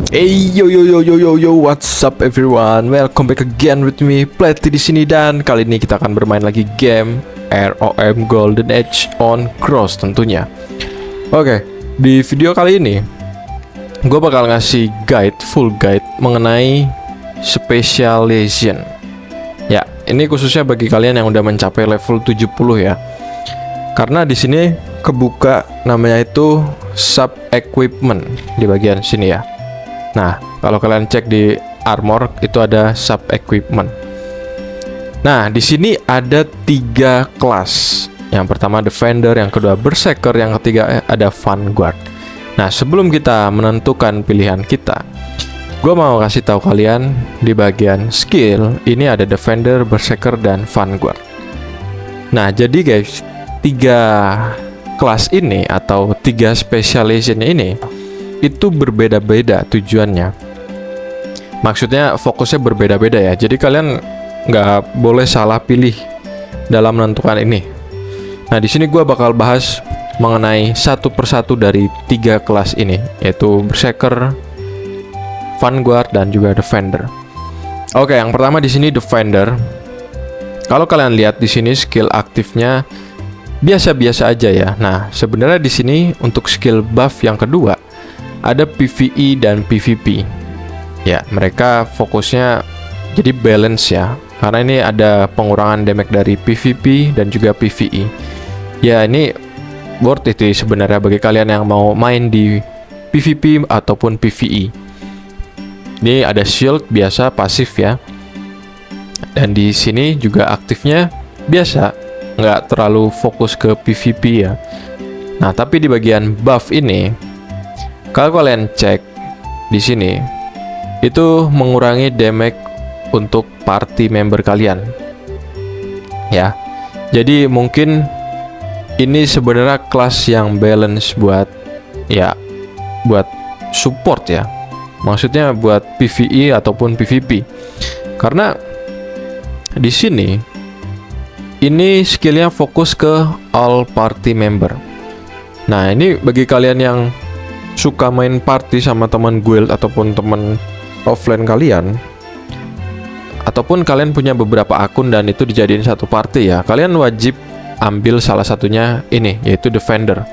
Hey yo, what's up everyone? Welcome back again with me, Plety di sini, dan kali ini kita akan bermain lagi game ROM Golden Age on Cross tentunya. Oke, di video kali ini gue bakal ngasih full guide mengenai specialization. Ya, ini khususnya bagi kalian yang udah mencapai level 70 ya. Karena di sini kebuka namanya itu sub equipment di bagian sini ya. Nah, kalau kalian cek di armor itu ada sub equipment. Nah, di sini ada 3 kelas. Yang pertama Defender, yang kedua Berserker, yang ketiga ada Vanguard. Nah, sebelum kita menentukan pilihan kita, gue mau kasih tahu kalian di bagian skill ini ada Defender, Berserker, dan Vanguard. Nah, jadi guys, 3 kelas ini atau 3 specialization ini itu berbeda-beda tujuannya. Maksudnya fokusnya berbeda-beda ya. Jadi kalian nggak boleh salah pilih dalam menentukan ini. Nah, di sini gue bakal bahas mengenai satu persatu dari 3 kelas ini, yaitu Berserker, Vanguard, dan juga Defender. Oke, yang pertama di sini Defender. Kalau kalian lihat di sini skill aktifnya biasa-biasa aja ya. Nah, sebenarnya di sini untuk skill buff yang kedua ada PvE dan PvP. Ya, mereka fokusnya jadi balance ya. Karena ini ada pengurangan damage dari PvP dan juga PvE. Ya, ini worth it sebenarnya bagi kalian yang mau main di PvP ataupun PvE. Ini ada shield biasa pasif ya. Dan di sini juga aktifnya biasa, nggak terlalu fokus ke PvP ya. Nah, tapi di bagian buff ini, kalau kalian cek di sini, itu mengurangi damage untuk party member kalian. Ya. Jadi mungkin ini sebenarnya kelas yang balance buat support ya. Maksudnya buat PvE ataupun PvP. Karena di sini ini skillnya fokus ke all party member. Nah, ini bagi kalian yang suka main party sama teman guild ataupun teman offline kalian, ataupun kalian punya beberapa akun dan itu dijadiin satu party ya, kalian wajib ambil salah satunya ini, yaitu Defender.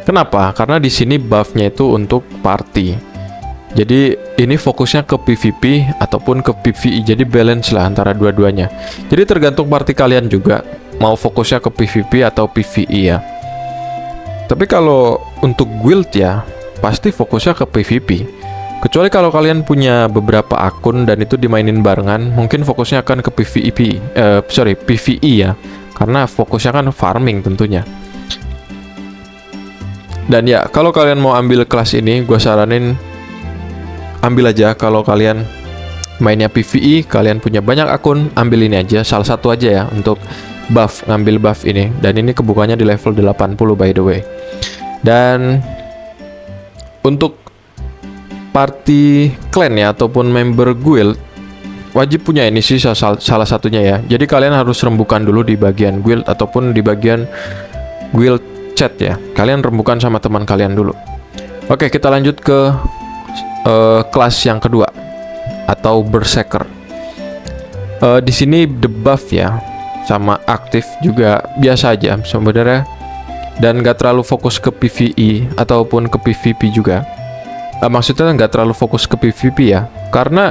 Kenapa? Karena di sini buffnya itu untuk party. Jadi ini fokusnya ke PvP ataupun ke PvE, jadi balance lah antara dua-duanya. Jadi tergantung party kalian juga mau fokusnya ke PvP atau PvE ya. Tapi kalau untuk guild ya, pasti fokusnya ke PvP. Kecuali kalau kalian punya beberapa akun dan itu dimainin barengan, mungkin fokusnya akan ke PvE ya. Karena fokusnya kan farming tentunya. Dan ya, kalau kalian mau ambil kelas ini, gue saranin ambil aja. Kalau kalian mainnya PvE, kalian punya banyak akun, ambil ini aja, salah satu aja ya untuk buff, ngambil buff ini. Dan ini kebukanya di level 80 by the way. Dan untuk party clan ya ataupun member guild wajib punya ini sih salah satunya ya. Jadi kalian harus rembukan dulu di bagian guild ataupun di bagian guild chat ya. Kalian rembukan sama teman kalian dulu. Oke, kita lanjut ke kelas yang kedua atau Berserker. Di sini debuff ya sama aktif juga biasa aja sebenarnya, dan gak terlalu fokus ke PvE ataupun ke PvP juga. Maksudnya nggak terlalu fokus ke PvP ya, karena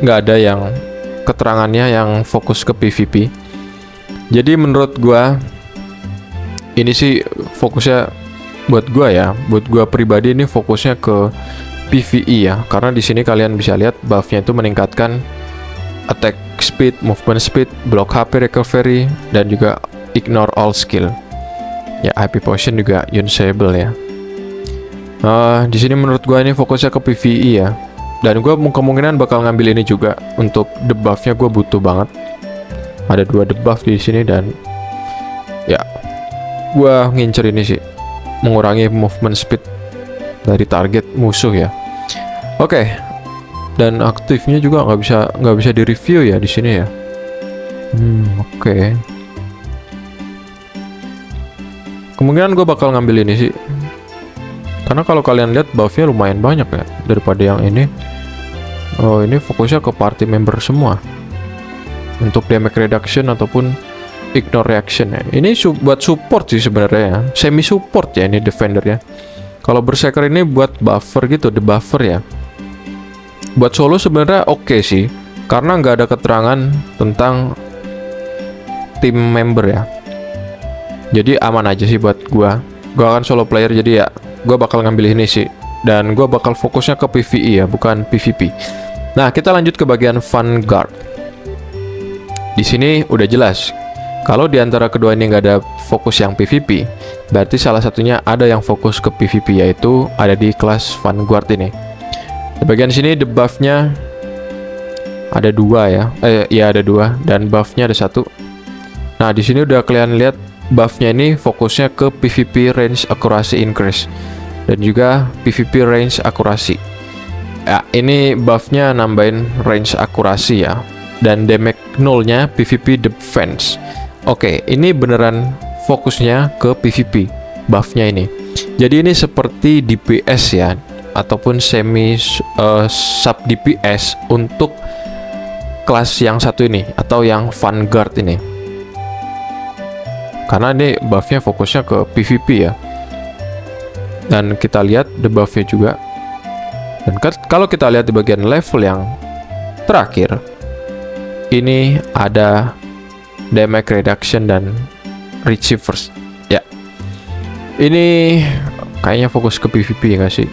nggak ada yang keterangannya yang fokus ke PvP. Jadi menurut gua ini sih fokusnya buat gua pribadi ini fokusnya ke PvE ya, karena di sini kalian bisa lihat buffnya itu meningkatkan attack speed, movement speed, block HP recovery, dan juga ignore all skill. Ya, IP potion juga unsable ya. Di sini menurut gua ini fokusnya ke PvE ya. Dan gua kemungkinan bakal ngambil ini juga untuk debuffnya, gua butuh banget. Ada 2 debuff di sini dan ya, gua ngincer ini sih, mengurangi movement speed dari target musuh ya. Oke. Dan aktifnya juga nggak bisa direview ya di sini ya. Oke. Kemungkinan gue bakal ngambil ini sih. Karena kalau kalian lihat buffnya lumayan banyak ya daripada yang ini. Oh, ini fokusnya ke party member semua. Untuk damage reduction ataupun ignore reaction ya. Ini buat support sih sebenarnya ya. Semi support ya ini defender ya. Kalau berserker ini buat buffer gitu, the buffer ya. Buat solo sebenarnya oke sih, karena nggak ada keterangan tentang tim member ya. Jadi aman aja sih buat gua. Gua akan solo player jadi ya gua bakal ngambil ini sih. Dan gua bakal fokusnya ke PvE ya, bukan PvP. Nah, kita lanjut ke bagian Vanguard. Di sini udah jelas. Kalau di antara kedua ini nggak ada fokus yang PvP, berarti salah satunya ada yang fokus ke PvP, yaitu ada di kelas Vanguard ini. Di bagian sini debuffnya ada dua ya, ya ada dua, dan buffnya ada satu. Nah di sini udah kalian lihat buffnya ini fokusnya ke PvP range accuracy increase dan juga PvP range accuracy. Ya ini buffnya nambahin range accuracy ya, dan damage nullnya PvP defense. Oke, ini beneran fokusnya ke PvP buffnya ini. Jadi ini seperti DPS ya, ataupun semi sub DPS untuk kelas yang satu ini atau yang Vanguard ini. Karena ini buffnya fokusnya ke PvP ya. Dan kita lihat debuffnya juga. Dan kalau kita lihat di bagian level yang terakhir, ini ada damage reduction dan retrievers ya. Ini kayaknya fokus ke PvP nggak sih?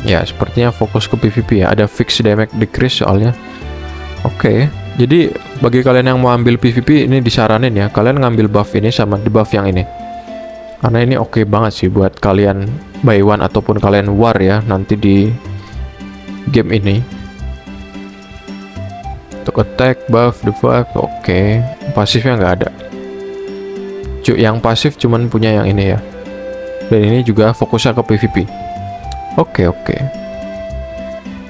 Ya sepertinya fokus ke PvP ya. Ada fixed damage decrease soalnya. Oke, jadi bagi kalian yang mau ambil PvP ini disaranin ya, kalian ngambil buff ini sama debuff yang ini, karena ini oke banget sih buat kalian buy one ataupun kalian war ya nanti di game ini. Untuk attack, buff, debuff, oke. Pasifnya nggak ada. Yang pasif cuman punya yang ini ya. Dan ini juga fokusnya ke PvP. Oke.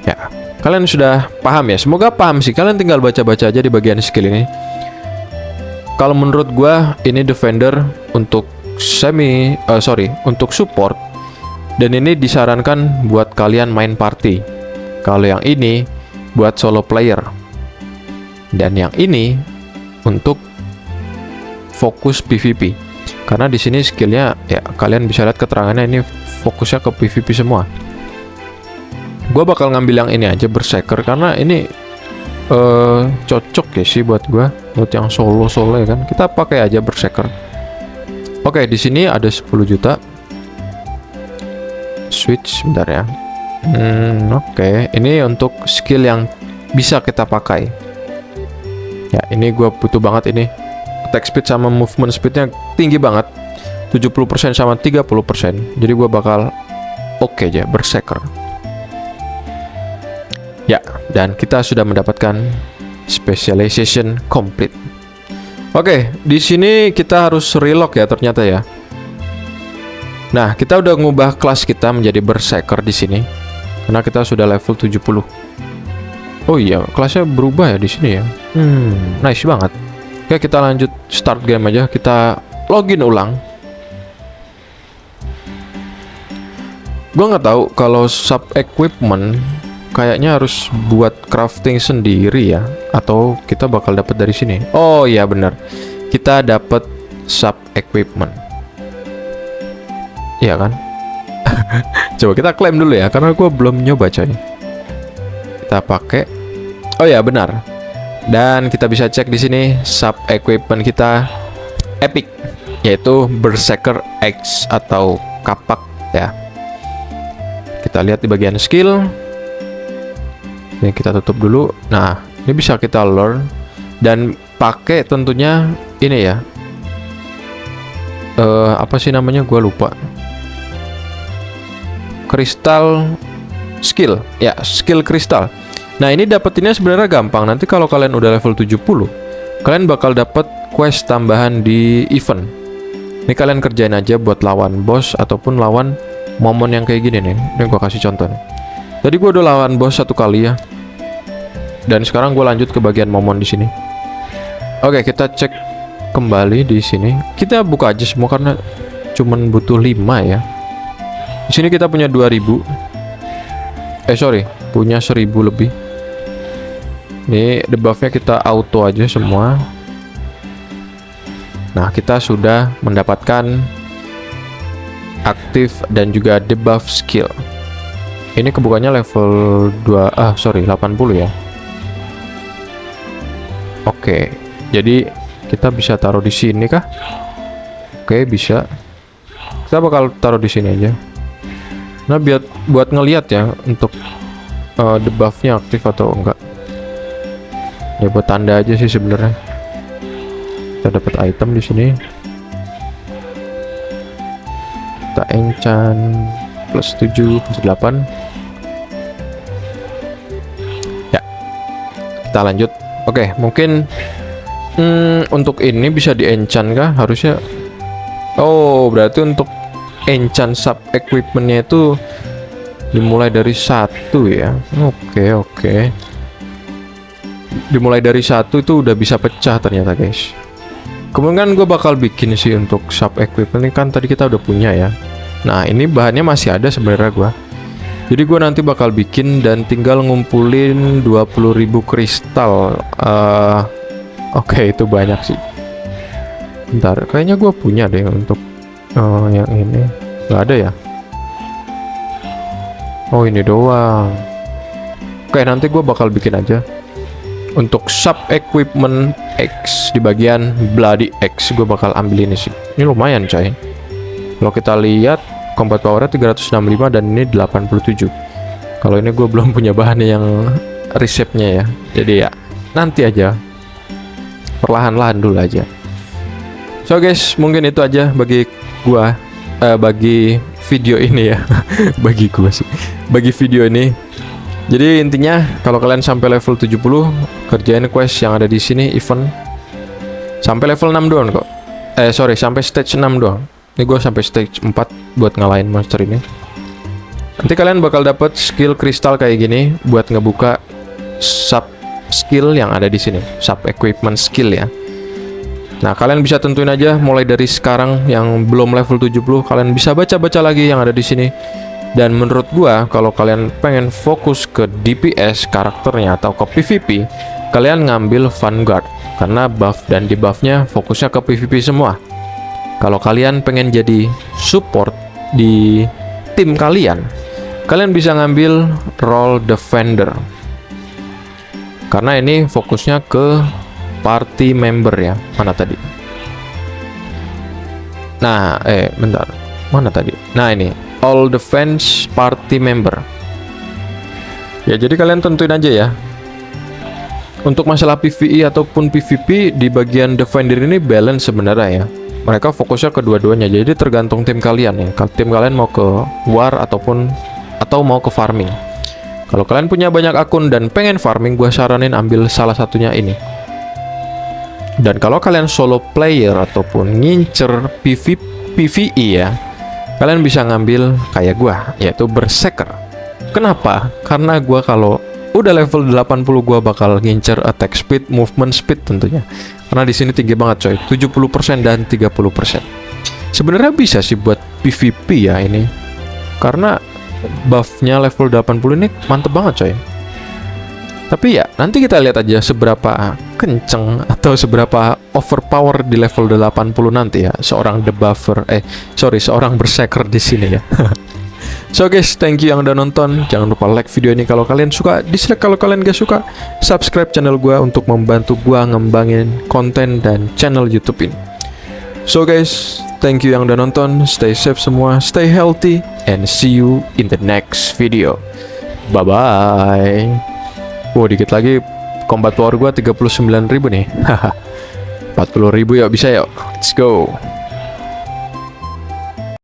Ya, kalian sudah paham ya? Semoga paham sih. Kalian tinggal baca-baca aja di bagian skill ini. Kalau menurut gua ini defender untuk untuk support. Dan ini disarankan buat kalian main party. Kalau yang ini buat solo player. Dan yang ini untuk fokus PvP. Karena di sini skillnya ya kalian bisa lihat keterangannya ini fokusnya ke PvP semua. Gue bakal ngambil yang ini aja berserker karena ini cocok ya sih buat gue, buat yang solo ya kan. Kita pakai aja berserker. Oke, di sini ada 10 juta. Switch bentar ya. Oke, ini untuk skill yang bisa kita pakai. Ya, ini gue butuh banget ini. Attack speed sama movement speednya tinggi banget. 70% sama 30%. Jadi gue bakal oke aja, berserker. Ya, dan kita sudah mendapatkan specialization complete. Oke, di sini kita harus relock ya ternyata ya. Nah, kita udah ngubah kelas kita menjadi berserker di sini. Karena kita sudah level 70. Oh iya, kelasnya berubah ya di sini ya. Nice banget. Oke, kita lanjut start game aja. Kita login ulang. Gue nggak tahu kalau sub equipment kayaknya harus buat crafting sendiri ya, atau kita bakal dapat dari sini. Oh iya benar, kita dapat sub equipment. Iya kan? Coba kita klaim dulu ya, karena gue belum nyoba coy. Kita pakai. Oh ya benar. Dan kita bisa cek di sini sub equipment kita epic, yaitu Berserker X atau kapak ya. Kita lihat di bagian skill. Ini kita tutup dulu. Nah, ini bisa kita learn dan pakai tentunya ini ya. Apa sih namanya? Gua lupa. Kristal skill. Ya, skill kristal. Nah, ini dapetinnya sebenarnya gampang. Nanti kalau kalian udah level 70, kalian bakal dapat quest tambahan di event. Ini kalian kerjain aja buat lawan boss ataupun lawan momon yang kayak gini nih. Ini gua kasih contoh nih. Tadi gue udah lawan bos 1 kali ya. Dan sekarang gue lanjut ke bagian momon di sini. Oke, kita cek kembali di sini. Kita buka aja semua karena cuman butuh 5 ya. Di sini kita punya 2000. Punya 1000 lebih. Ini debuffnya kita auto aja semua. Nah, kita sudah mendapatkan aktif dan juga debuff skill. Ini kebukanya level 80 ya. Oke, jadi kita bisa taruh di sini kah? Oke, bisa. Kita bakal taruh di sini aja. Nah, buat ngelihat ya untuk debuffnya aktif atau enggak. Ya buat tanda aja sih sebenarnya. Kita dapat item di sini. Kita enchant plus 7 plus 8. Ya. Kita lanjut. Oke, mungkin untuk ini bisa di enchant kah? Harusnya. Oh, berarti untuk enchant sub equipmentnya itu dimulai dari 1 ya. Oke. Dimulai dari 1 itu udah bisa pecah ternyata guys. Kemudian gue bakal bikin sih untuk sub equipment ini, kan tadi kita udah punya ya. Nah, ini bahannya masih ada sebenarnya gue. Jadi gue nanti bakal bikin dan tinggal ngumpulin 20.000 kristal. Oke, itu banyak sih. Bentar, kayaknya gue punya deh untuk yang ini. Gak ada ya? Oh, ini doang. Oke, nanti gue bakal bikin aja. Untuk sub equipment X di bagian Bloody X gue bakal ambil ini sih. Ini lumayan coy. Kalau kita lihat combat powernya 365 dan ini 87. Kalau ini gue belum punya bahan yang resepnya ya. Jadi ya nanti aja. Perlahan-lahan dulu aja. So guys, mungkin itu aja bagi gua bagi video ini ya. Bagi video ini. Jadi intinya kalau kalian sampai level 70 kerjain quest yang ada di sini, event sampai level 6 doang kok. Sampai stage 6 doang. Ini gue sampai stage 4 buat ngalahin monster ini. Nanti kalian bakal dapat skill kristal kayak gini buat ngebuka sub skill yang ada di sini, sub equipment skill ya. Nah, kalian bisa tentuin aja mulai dari sekarang yang belum level 70, kalian bisa baca-baca lagi yang ada di sini. Dan menurut gua, kalau kalian pengen fokus ke DPS karakternya atau ke PvP, kalian ngambil Vanguard karena buff dan debuffnya fokusnya ke PvP semua. Kalau kalian pengen jadi support di tim kalian bisa ngambil role Defender karena ini fokusnya ke party member ya. Mana tadi? Nah, bentar. Mana tadi? Nah, ini all defense party member. Ya, jadi kalian tentuin aja ya. Untuk masalah PvE ataupun PvP di bagian Defender ini balance sebenarnya ya. Mereka fokusnya ke dua-duanya. Jadi tergantung tim kalian ya. Kalau tim kalian mau ke war atau mau ke farming. Kalau kalian punya banyak akun dan pengen farming, gue saranin ambil salah satunya ini. Dan kalau kalian solo player ataupun ngincer PvE ya, kalian bisa ngambil kayak gua, yaitu Berserker. Kenapa? Karena gua kalau udah level 80 gua bakal ngincer attack speed, movement speed tentunya. Karena di sini tinggi banget coy, 70% dan 30%. Sebenarnya bisa sih buat PvP ya ini. Karena buffnya level 80 ini mantep banget coy. Tapi ya, nanti kita lihat aja seberapa kenceng atau seberapa overpower di level 80 nanti ya seorang seorang berserker di sini ya. So guys, thank you yang udah nonton. Jangan lupa like video ini kalau kalian suka, dislike kalau kalian gak suka, subscribe channel gua untuk membantu gua ngembangin konten dan channel YouTube ini. So guys, thank you yang udah nonton. Stay safe semua, stay healthy, and see you in the next video. Bye bye. Wow, dikit lagi combat power gua 39.000 nih. Haha. 40.000 yuk, bisa yuk. Let's go.